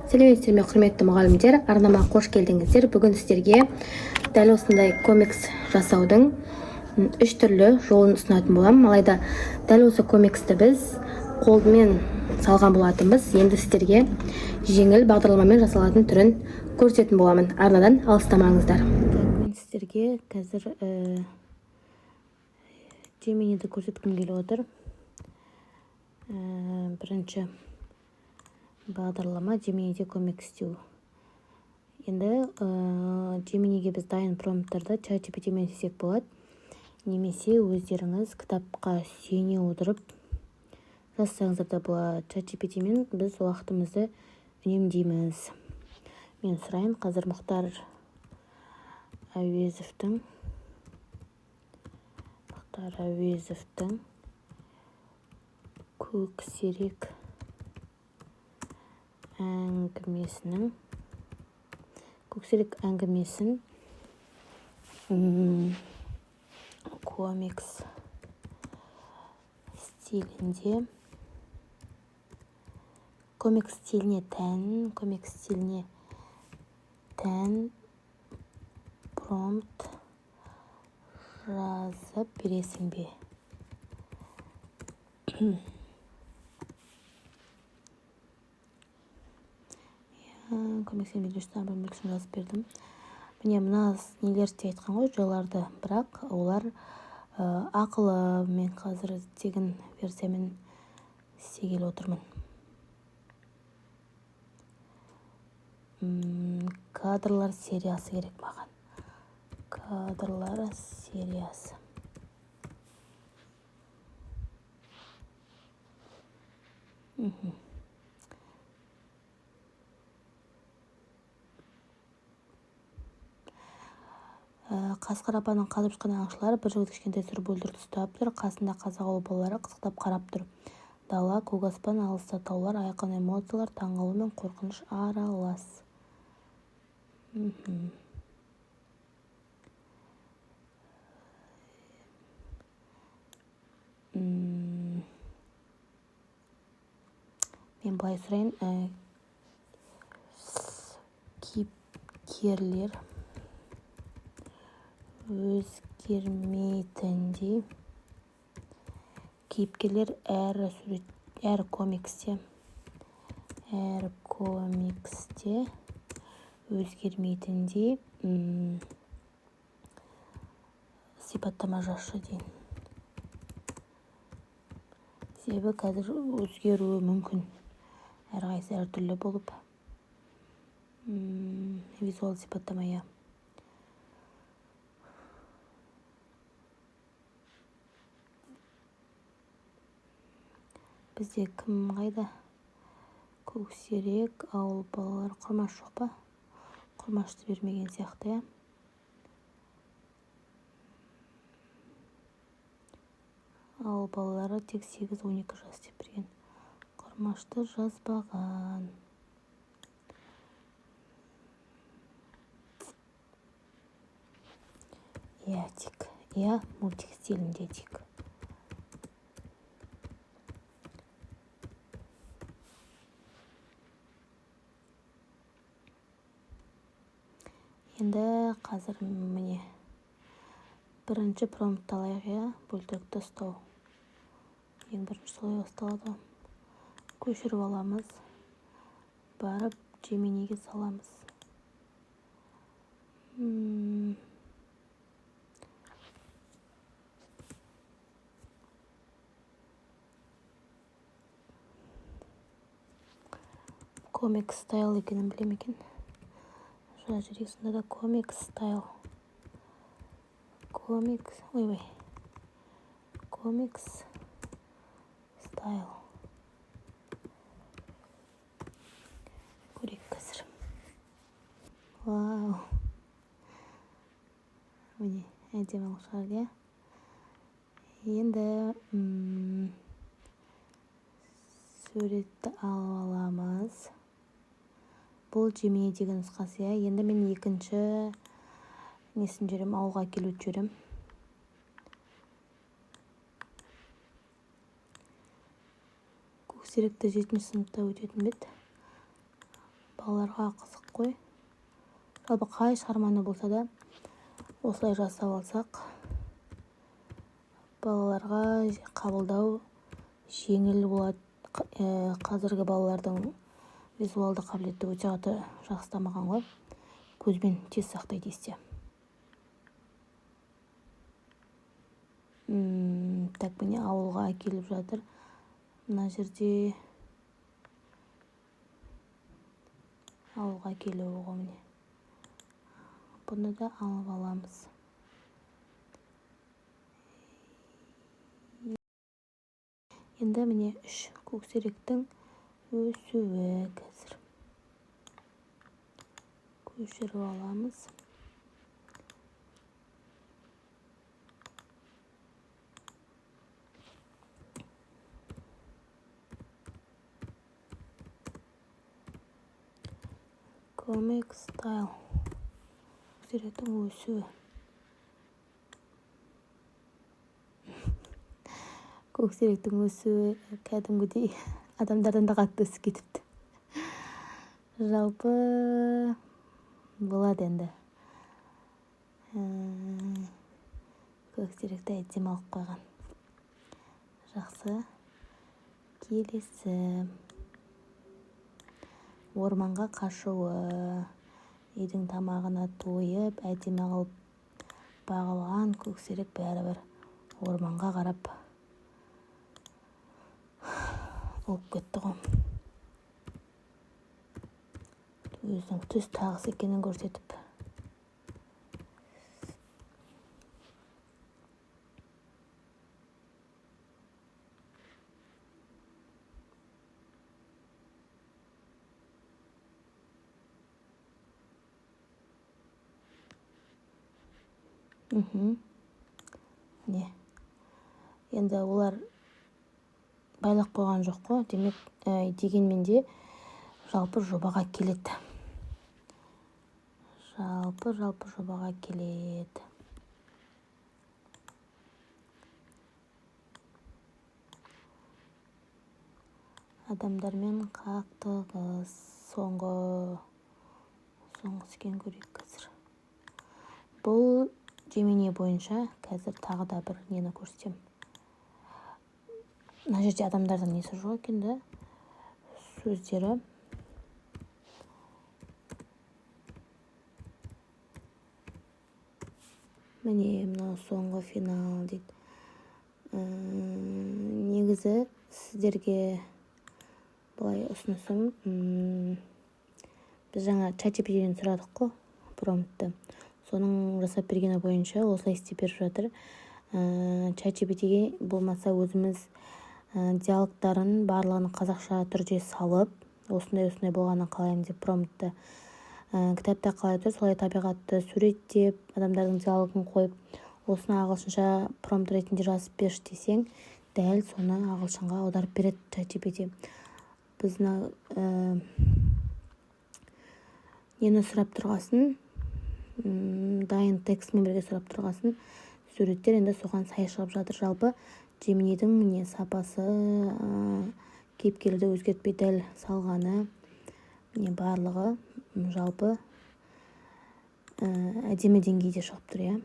Сәлеметсіздер ме, құрметті мұғалімдер, арнама қош келдіңіздер. Бүгін сіздерге дәл осындай комикс жасаудың 3 түрлі жолын ұсынатын боламын. Алайда дәл осы комиксті біз қолмен салған болатынбыз. Енді сіздерге жеңіл бағдарламамен жасалатын түрін көрсететін боламын. Арнадан алыстамаңыздар. Мен сіздерге қазір Gemini'ді көрсеткім келіп отыр. Бірінші бағдарлама Gemini'де комикстеу. Енді Gemini'ге біз дайын промпттарды ChatGPT-мен істесек болады. Немесе өздеріңіз кітапқа сүйене отырып жазсаңыздар да болады. ChatGPT-мен біз уақытымызды үнемдейміз. Мен сұрайын, қазір Мұхтар Әуезовтың Көксерек әңгімесін комикс стиліне тән промпт жазып бересің бе? Комикстен белгілі білгішін жазып бердім. Міне мына нелерді айтқан ғой, жойларды, бірақ олар ақылы. Мен қазір тегін версиямен істегелі отырмын. Кадрлар сериясы керек маған. Кадрлар сериясы. Қасқыр апаның қазып шыққан аңшылары бір жігіт кішкентай сұр бөлдірді ұстап тұр. Қасында қазақ ауыл балалары қызықтап қарап тұр. Дала, көк аспан, алыста таулар, айқын эмоциялар, таңғалу мен қорқыныш аралас. Мен былай сұрайын, кейіпкерлер өзгермейтіндей, кейіпкерлер әр комиксте өзгермейтіндей сипаттама жазшы дейін. Себебі қазір өзгеруі мүмкін. Әрқайсы әртүрлі болып. Визуал сипаттама, я. Бізде кім қайда? Көксерек ауыл балалар. Құрмаш жоқ па? Құрмашты бермеген сияқты, я. Ауыл балалары тек 8-12 жас деп берген. Құрмашты жазбаған. Я мультик стилінде тек. Енді қазір міне бірінші промпт алайық, я, бөлтірікті ұстау. Ең бірінші солай ұсталады. Көшіріп аламыз. Барып Gemini'ге саламыз. Комик стайл екенін білем екен. Жүрексінде да комик стайл. Комикс стайл. Көрек қазір. Вау. Міне, әдемі шығар, я. Енді суретті алып аламыз. Бұл Gemini деген нұсқасы, я. Енді мен екінші несін жүрем, ауылға келуді жүрем. Көксеректі 7-ші сыныпта өтетін бет. балаларға қызық қой. Жалпы қай шығарманы болса да осылай жасап алсақ балаларға қабылдау жеңіл болады. Қазіргі балалардың визуалды қабілеті өте жақсы дамыған ғой. Көзбен тез сақтайды есте. Так, міне ауылға әкеліп жатыр. Мына жерде ауылға келуі ғой міне. Бұны да алып аламыз. Енді міне 3 көксеректің өсуі қазір. Көшіріп аламыз. Comic Style. Көксеректің өсуі. Көксеректің өсуі кәдімгідей адамдардан да қатты өсіп кетіпті. Жалпы болады енді. Көксеректі әдемі алып қойған. Жақсы. Келесі. Орманға қашуы. Үйдің тамағына тойып, әдемі қылып бағылған көксерек бәрібір орманға қарап олып кетті ғой. Өзінің түс тағысы екенін көрсетіп. Не. Енді олар байлақ қойған жоқ қой. Демек, дегенмен де жалпы жобаға келеді. Жалпы жобаға келеді. Адамдармен қақтығыс. Соңғысы екен көрейік қазір. Бұл Gemini бойынша қазір тағы да бір нені көрсетем. Мына жерде адамдардың несі жоқ екен да. Сөздері. Міне, мынау соңғы финал дейді. Негізі сіздерге былай ұсынысым. Біз жаңа ChatGPT-ден сұрадық қой, промптты. Соның жасап бергені бойынша осылай істеп беріп жатыр. ChatGPT-ге болмаса өзіміз диалогтарын барлығын қазақша түрде салып, осындай болғанын қалаймын деп промптты. Кітапта қалай тұр, солай табиғатты суреттеп, адамдардың диалогын қойып, осыны ағылшынша промпт ретінде жазып берші десең, дәл соны ағылшынға аударып береді ChatGPT. Біздің нені сұрап тұрғасын, дайын текстмен бірге сұрап тұрғасын, суреттер енді соған сай шығып жатыр. Жалпы Gemini'дің міне сапасы, кейіпкерді өзгертпей дәл салғаны, міне барлығы жалпы әдемі деңгейде шығып тұр,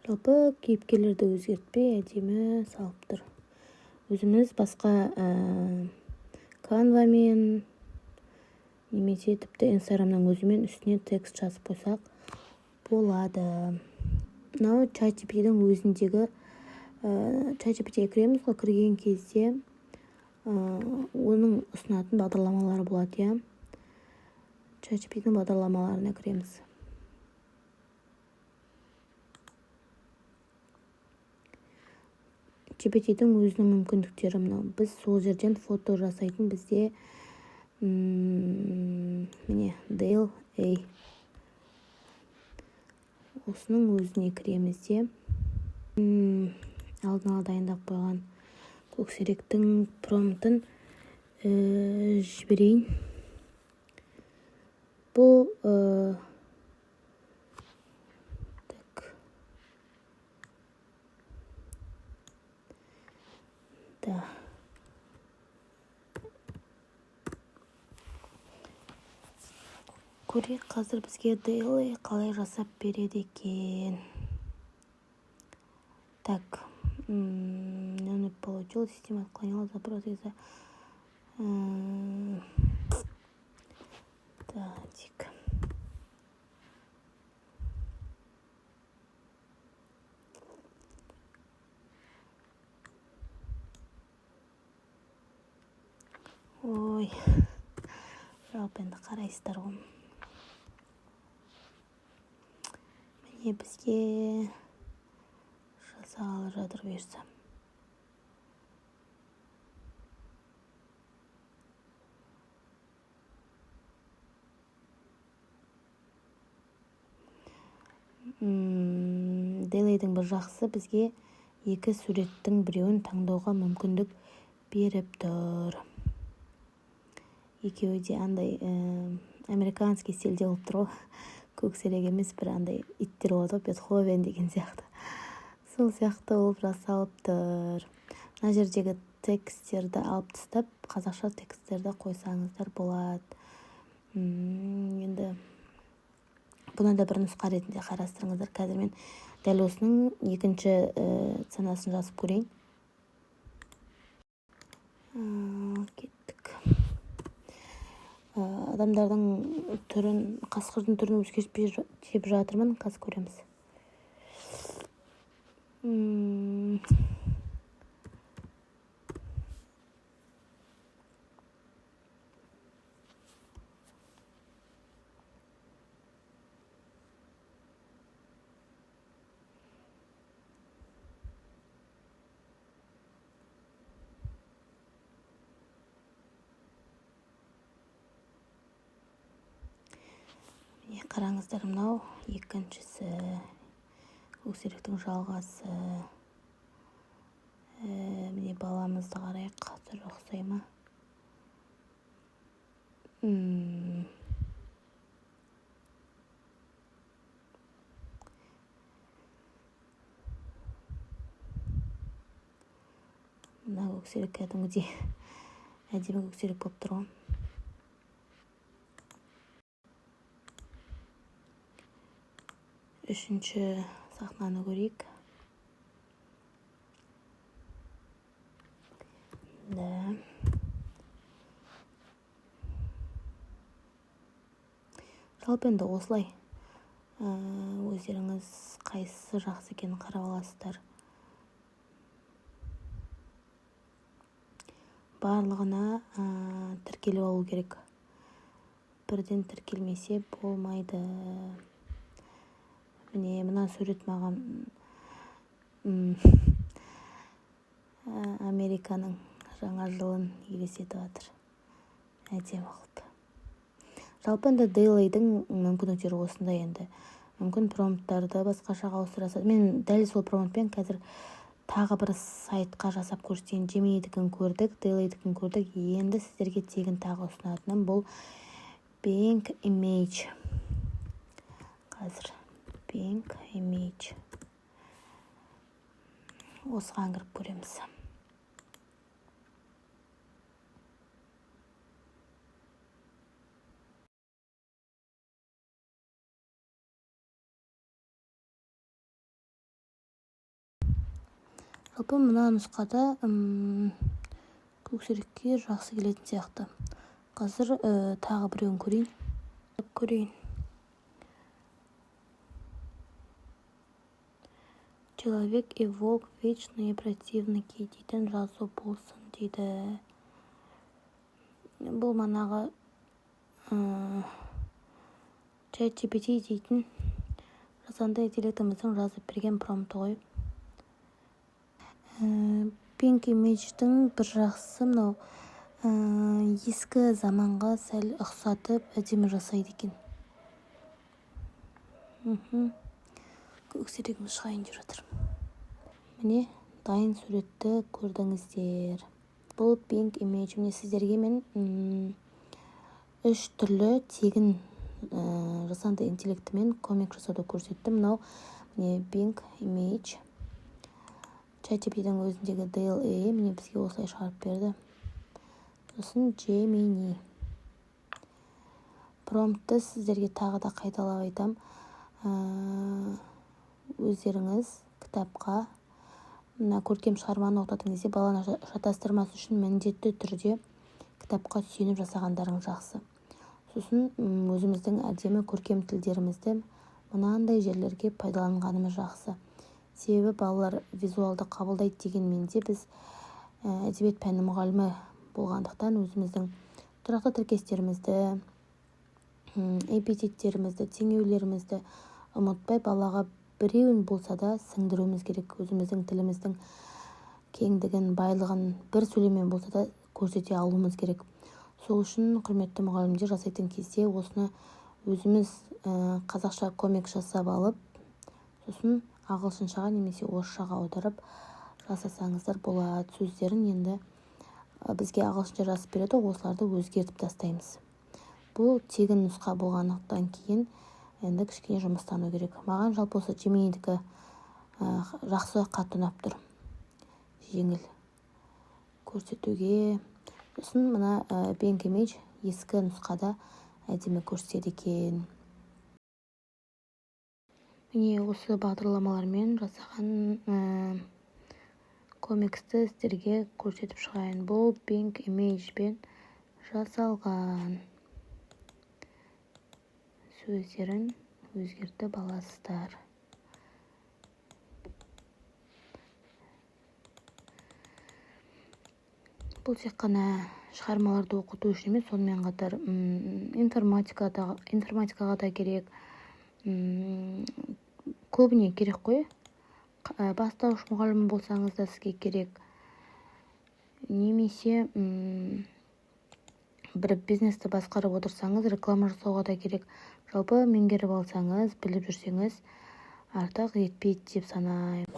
Жалпы кейіпкерлерді өзгертпей әдемі салып тұр. Өзіміз басқа Canva-мен немесе тіпті Instagram-нан өзімен үстіне текст жазып қойсақ болады. Мынау ChatGPT-дің өзіндегі ChatGPT-ге кіреміз ғой, кірген кезде оның ұсынатын бағдарламалары болады, ChatGPT-дің бағдарламаларына кіреміз. GPT-дің өзінің мүмкіндіктері мынау. Біз сол жерден фото жасайтын бізде міне Dale A. Осының өзіне кіреміз де. Алдын ала дайындап қойған көксеректің промптын жіберейін. Бұл так. Да. көрейік қазір бізге Daily қалай жасап береді екен. Так, не получилось, система отклонила запрос из-за... Так. Ой, жалпы енді қарайсыздар ғой. Міне бізге жасағалы жатыр бұйырса. Daily'дің бір жақсы бізге екі суреттің біреуін таңдауға мүмкіндік беріп тұр. Екеуі де андай американский стильде болып тұр ғой. Көксерек емес, бір андай иттер болады, Бетховен деген сияқты. Сол сияқты болып жасалып тұр. Мына жердегі текстерді алып тастап, қазақша текстерді қойсаңыздар болады. Енді бұны да бір нұсқа ретінде қарастырыңыздар. Қазір мен дәл осының екінші санасын жазып көрейін. Кеттік. Адамдардың түрін, қасқырдың түрін өзгертпей жатырмын. Қазір көреміз. Қараңыздар, мынау екіншісі, көксеректің жалғасы. Міне баламызды қарайық, қазір ұқсай ма? Мына көксерек кәдімгідей әдемі көксерек болып тұр ғой. Үшінші сахнаны көрейік. Жалпы енді осылай. Өздеріңіз қайсысы жақсы екенін қарап аласыздар. Барлығына тіркеліп алу керек. Бірден тіркелмесе болмайды. Міне, мына сурет маған Американың жаңа жылын елестетіп жатыр. Әдемі қылып. Жалпы енді Daily'дің мүмкіндіктері осындай енді. Мүмкін промпттарды басқашаға ауыстырасыз. Мен дәл сол промптпен қазір тағы бір сайтқа жасап көрсетейін. Gemini'дікін көрдік, Daily'дікін көрдік. Енді сіздерге тегін тағы ұсынатыным бұл Bing Image. Қазір Bing Image. Осыған кіріп көреміз. Жалпы мына нұсқада көксерекке жақсы келетін сияқты. Қазір тағы біреуін көрейін. Человек и волк вечные противники дейтін жазу болсын дейді. Бұл манағы ChatGPT дейтін жасанды интеллектіміздің жазып берген промпты ғой. Bing Image'дің бір жақсы мынау ескі заманға сәл ұқсатып әдемі жасайды екен. Көксерегім шығайын деп жатыр. Міне, дайын суретті көрдіңіздер. Бұл Bing Image. Міне сіздерге мен 3 түрлі тегін жасанды интеллектімен комик жасауды көрсеттім. Мынау міне Bing Image. ChatGPT'дің өзіндегі Daily, міне бізге осылай шығарып берді. Сосын Gemini. промптты сіздерге тағы да қайталап айтам. Өздеріңіз кітапқа мына көркем шығарманы оқытатын кезде баланы шатастырмас үшін міндетті түрде кітапқа сүйеніп жасағандарың жақсы. Сосын өзіміздің әдемі көркем тілдерімізді мынандай жерлерге пайдаланғанымыз жақсы. Себебі балалар визуалды қабылдайды дегенмен де біз әдебиет пәні мұғалімі болғандықтан өзіміздің тұрақты тіркестерімізді, эпитеттерімізді, теңеулерімізді ұмытпай балаға біреуін болса да сіңдіруіміз керек. Өзіміздің тіліміздің кеңдігін, байлығын бір сөйлеммен болса да көрсете алуымыз керек. Сол үшін құрметті мұғалімдер жасайтын кезде осыны өзіміз қазақша комикс жасап алып, сосын ағылшыншаға немесе орысшаға аударып жасасаңыздар болады. Сөздерін енді бізге ағылшынша жазып береді, осыларды өзгертіп тастаймыз. Бұл тегін нұсқа болғандықтан кейін енді кішкене жұмыстану керек. Маған жалпы осы Gemini'дікі жақсы қатты ұнап тұр. Жеңіл көрсетуге. Сосын мына Bing Image ескі нұсқада әдемі көрсетеді екен. Міне осы бағдарламалармен жасаған комиксті сіздерге көрсетіп шығайын. Бұл Bing Image'бен жасалған. Сөздерін өзгертіп аласыздар. Бұл тек қана шығармаларды оқыту үшін емес, сонымен қатар информатикаға да керек. Көбіне керек қой. Бастауыш мұғалім болсаңыз да сізге керек. Немесе бір бизнесті басқарып отырсаңыз, реклама жасауға да керек. Жалпы меңгеріп алсаңыз, біліп жүрсеңіз, артық етпейді деп санаймын.